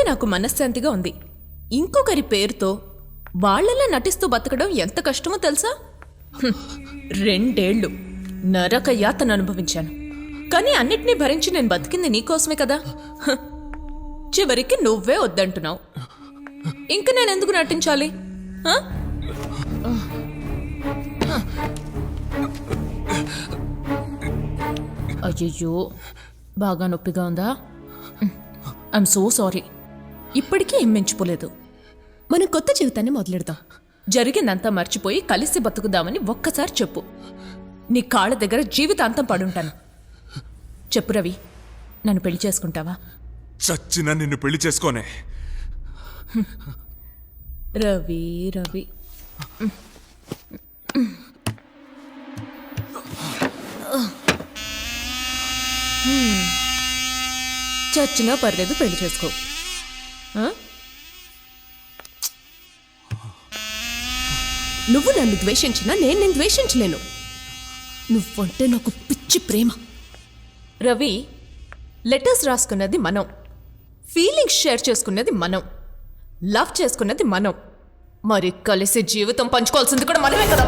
నాకు మనశ్శాంతిగా ఉంది. ఇంకొకరి పేరుతో వాళ్ళలా నటిస్తూ బతకడం ఎంత కష్టమో తెలుసా? 2 ఏళ్ళు నరక యాతన అనుభవించాను. కానీ అన్నిటినీ భరించి నేను బతికింది నీకోసమే కదా. చివరికి నువ్వే వద్దంటున్నావు. ఇంక నేనెందుకు నటించాలి? అయ్యయ్యో, బాగా నొప్పిగా ఉందా? I'm so sorry. ఇప్పటికీ ఏం మించిపోలేదు. మనం కొత్త జీవితాన్ని మొదలెడతాం. జరిగిందంతా మర్చిపోయి కలిసి బతుకుదామని ఒక్కసారి చెప్పు. నీ కాళ్ళ దగ్గర జీవితాంతం పడుంటాను. చెప్పు రవి, నన్ను పెళ్లి చేసుకుంటావా? చచ్చినా నిన్ను పెళ్లి చేసుకోనే. రవి రవి చచ్చినా పర్లేదు, పెళ్లి చేసుకో. నువ్వు నన్ను ద్వేషించినా నేను ద్వేషించలేను. నువ్వంటే నాకు పిచ్చి ప్రేమ. రవి, లెటర్స్ రాసుకున్నది మనం, ఫీలింగ్స్ షేర్ చేసుకున్నది మనం, లవ్ చేసుకున్నది మనం. మరి కలిసి జీవితం పంచుకోవాల్సింది కూడా మనమే కదా.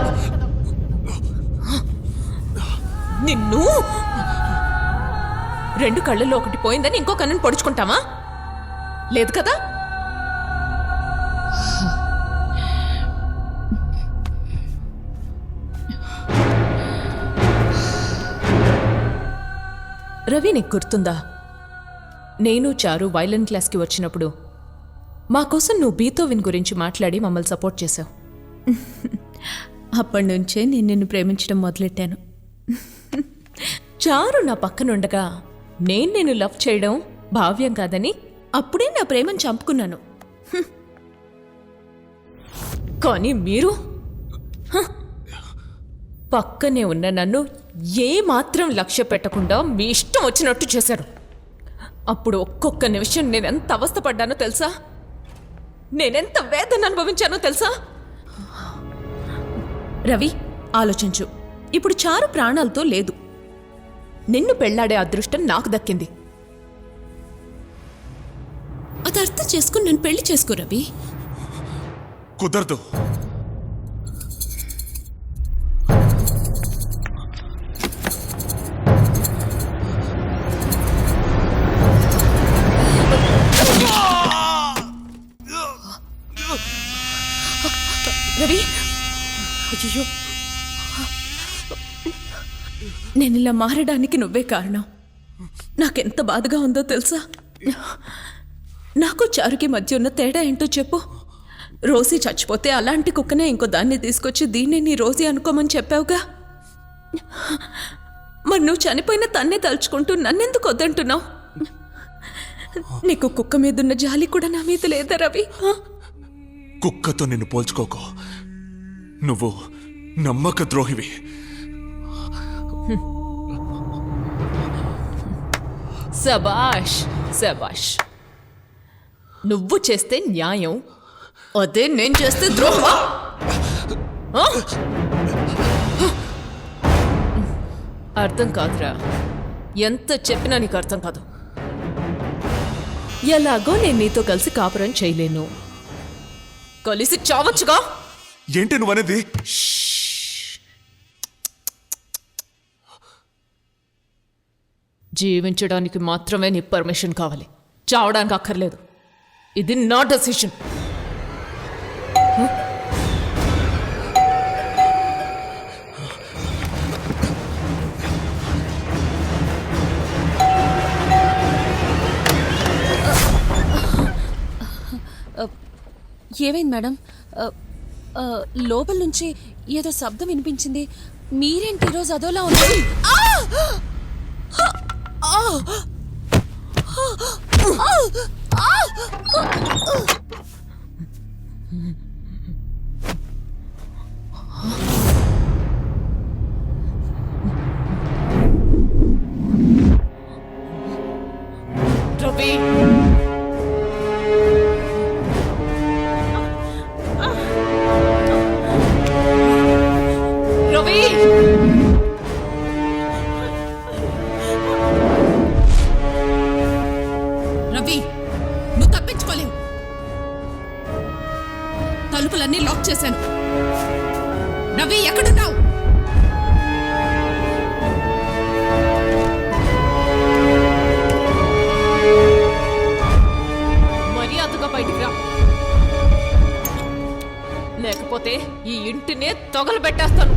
నిన్ను 2 కళ్ళల్లో ఒకటి పోయిందని ఇంకో కన్నుని పొడుచుకుంటావా? లేదు కదా. రవి, నీకు గుర్తుందా, నేను చారు వైలన్ క్లాస్కి వచ్చినప్పుడు మా కోసం నువ్వు బీథోవెన్ గురించి మాట్లాడి మమ్మల్ని సపోర్ట్ చేశావు. అప్పటి నుంచే నేను నిన్ను ప్రేమించడం మొదలెట్టాను. చారు నా పక్కనుండగా నేను లవ్ చేయడం భావ్యం కాదని అప్పుడే నా ప్రేమను చంపుకున్నాను. కానీ మీరు పక్కనే ఉన్న నన్ను ఏమాత్రం లక్ష్య పెట్టకుండా మీ ఇష్టం వచ్చినట్టు చేశారు. అప్పుడు ఒక్కొక్క నిమిషం నేనెంత అవస్థపడ్డానో తెలుసా? నేనెంత వేదన అనుభవించానో తెలుసా? రవి, ఆలోచించు. ఇప్పుడు చారు ప్రాణాలతో లేదు. నిన్ను పెళ్లాడే అదృష్టం నాకు దక్కింది. అది అర్థం చేసుకుని నన్ను పెళ్లి చేసుకో రవి. కుదరదు. రవి, అయ్యో, నేను ఇలా మారడానికి నువ్వే కారణం. నాకెంత బాధగా ఉందో తెలుసా? నాకు చారుకి మధ్య ఉన్న తేడా ఏంటో చెప్పు. రోజీ చచ్చిపోతే అలాంటి కుక్కనే ఇంకో దాన్ని తీసుకొచ్చి దీన్ని నీ రోజీ అనుకోమని చెప్పావుగా. మరి నువ్వు చనిపోయిన తన్నే తలుచుకుంటూ నన్నెందుకు వద్దంటున్నావు? నీకు కుక్క మీదున్న జాలి కూడా నా మీద లేదా రవి? కుక్కతో నిన్ను పోల్చుకోకు. నువ్వు నమ్మక ద్రోహివి. శబాష్ శబాష్. నువ్వు చేస్తే న్యాయం, అదే నేను చేస్తే ద్రోహమా? అర్థం కాదురా. ఎంత చెప్పినా నీకు అర్థం కాదు. ఎలాగో నేను నీతో కలిసి కాపురం చేయలేను. కలిసి చావచ్చుగా. ఏంటి నువ్వనేది? జీవించడానికి మాత్రమే నీ పర్మిషన్ కావాలి, చావడానికి అక్కర్లేదు. ఇది నా డెసిషన్. ఏమైంది మేడం? లోపల నుంచి ఏదో శబ్దం వినిపించింది. మీరేంటి ఈరోజు అదోలా ఉంది? రవి, రవి, రవి, నువ్వు తప్పించుకోలేవు. తలుపులన్నీ లాక్ చేశాను. రవి ఎక్కడున్నావు? మర్యాదగా బయటికి రా, లేకపోతే ఈ ఇంటినే తగలబెట్టేస్తాను.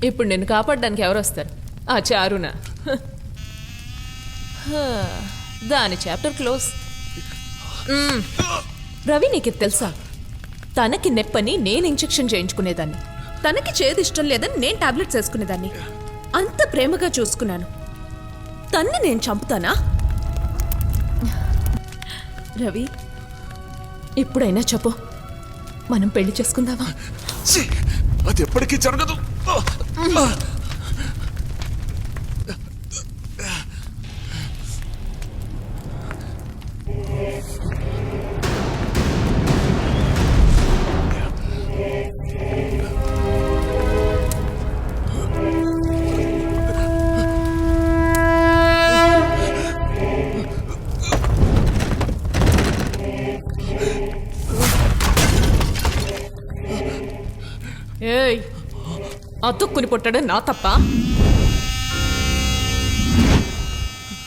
ఇప్పుడు నిన్ను కాపాడడానికి ఎవరు వస్తారు? ఆ చారునా? దాని చాప్టర్ క్లోజ్. రవి నీకు ఇది తెలుసా? తనకి నెప్పని నేను ఇంజెక్షన్ చేయించుకునేదాన్ని, తనకి చేదు ఇష్టం లేదని నేను టాబ్లెట్స్ వేసుకునేదాన్ని. అంత ప్రేమగా చూసుకున్నాను. తన్ని నేను చంపుతానా? రవి, ఇప్పుడైనా చెప్పు, మనం పెళ్లి చేసుకుందామా? ఛీ! అది ఎప్పటికీ జరగదు. ఏయ్, అతుక్కుని పుట్టడం నా తప్ప,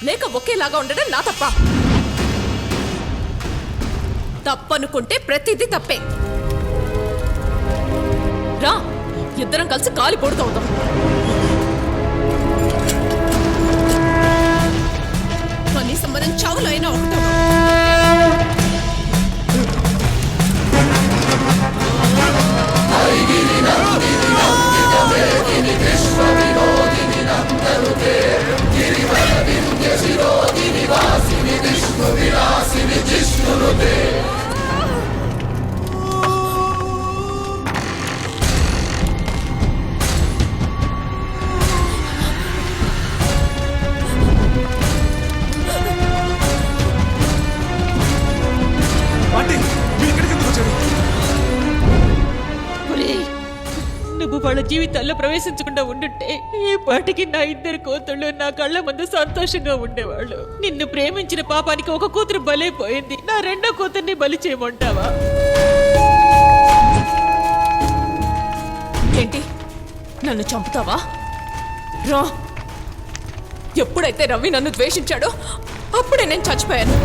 లేక ఒకేలాగా ఉండడం నా తప్ప? తప్పనుకుంటే ప్రతిదీ తప్పే. రా, ఇద్దరం కలిసి కాలి పొడుతవుతాం. కనీసం మనం చావులో అయినా ఒకటం. నువ్వు వాళ్ళ జీవితాల్లో ప్రవేశించకుండా ఉండుంటే ఈ పాటికి నా ఇద్దరు కూతుళ్ళు నా కళ్ళ ముందు సంతోషంగా ఉండేవాళ్ళు. నిన్ను ప్రేమించిన పాపానికి ఒక కూతురు బలైపోయింది. నా రెండో కూతుర్ని బలి చేయమంటావా? ఏంటి, నన్ను చంపుతావా? రా. ఎప్పుడైతే రవి నన్ను ద్వేషించాడో అప్పుడే నేను చచ్చిపోయాను.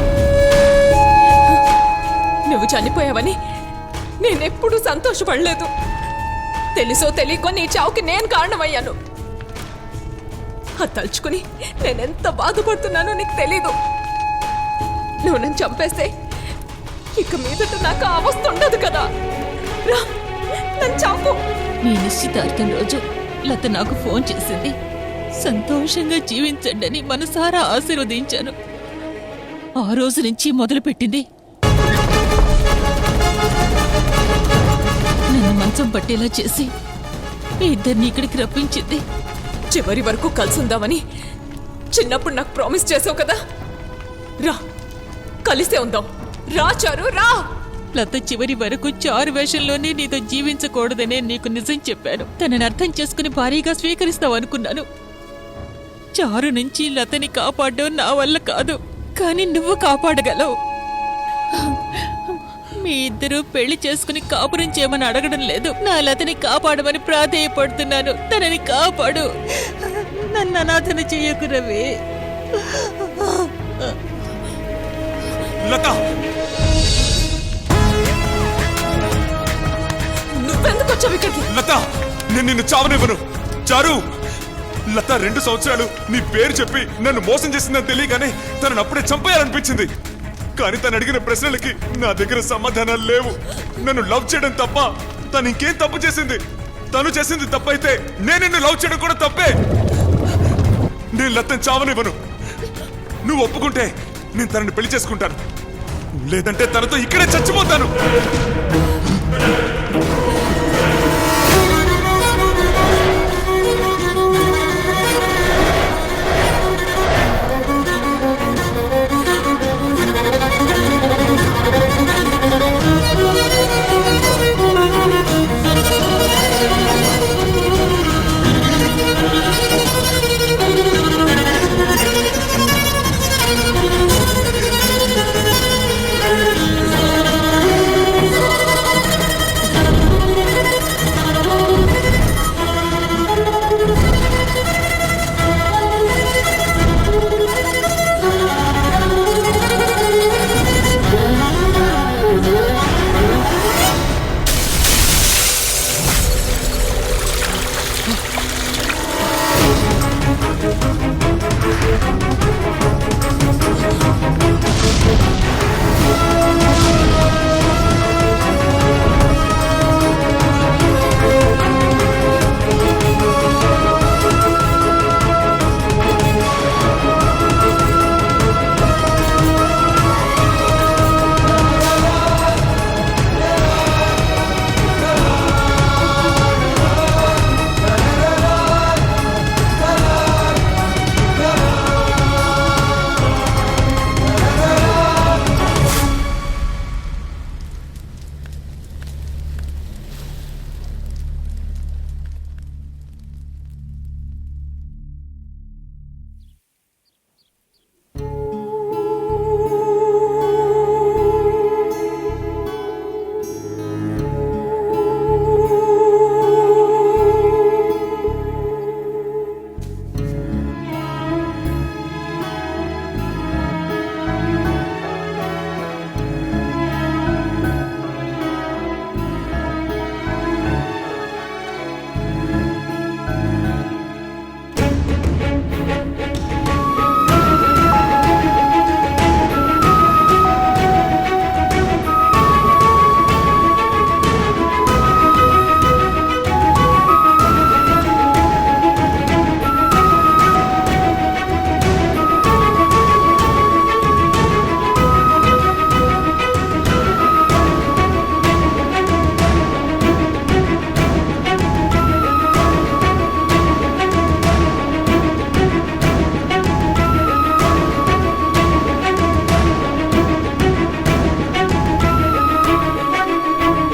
నువ్వు చనిపోయావని నేనెప్పుడూ సంతోషపడలేదు. తెలుసో తెలియకో నీ చావుకి నేను కారణమయ్యాను. అది తలుచుకుని నేనెంత బాధపడుతున్నానో నీకు తెలీదు. నువ్వు నన్ను చంపేస్తే ఇక మీదట నాకు ఆ అవస్థ ఉండదు కదా. రా, నన్ను చంపు. నీ నిశ్చితార్థం రోజు లత నాకు ఫోన్ చేసింది. సంతోషంగా జీవించండి అని మనసారా ఆశీర్వదించాను. ఆ రోజు నుంచి మొదలుపెట్టింది నన్ను మంచం పట్టేలా చేసి మీ ఇద్దరిని ఇక్కడికి రప్పించింది. చివరి వరకు కలిసి ఉందామని చిన్నప్పుడు నాకు ప్రామిస్ చేసావు కదా. రా, కలిసే ఉందాం. రా చారు, రా. లత చివరి వరకు చారు వేషంలోనే నీతో జీవించకూడదనే నీకు నిజం చెప్పాను. తనని అర్థం చేసుకుని భారీగా స్వీకరిస్తావు అనుకున్నాను. చారు నుంచి లతని కాపాడడం నా వల్ల కాదు. కానీ నువ్వు కాపాడగలవు. మీ ఇద్దరు పెళ్లి చేసుకుని కాపురం చేయమని అడగడం లేదు, నా లతని కాపాడమని ప్రాధేయపడుతున్నాను. తనని కాపాడు, నన్ను అనాథన చెయ్యకు రవి. లత, నువ్వెందుకు వచ్చావు ఇక్కడికి? లత, నేను నిన్ను చావనివ్వను. చారు, లత 2 సంవత్సరాలు నీ పేరు చెప్పి నన్ను మోసం చేసిందని తెలియగానే తనను అప్పుడే చంపేయాలనిపించింది. కానీ తను అడిగిన ప్రశ్నలకి నా దగ్గర సమాధానాలు లేవు. నన్ను లవ్ చేయడం తప్ప తను ఇంకేం తప్పు చేసింది? తను చేసింది తప్పైతే నేను నిన్ను లవ్ చేయడం కూడా తప్పే. నేను లతను చావనివ్వను. నువ్వు ఒప్పుకుంటే నేను తనని పెళ్లి చేసుకుంటాను, లేదంటే తనతో ఇక్కడే చచ్చిపోతాను.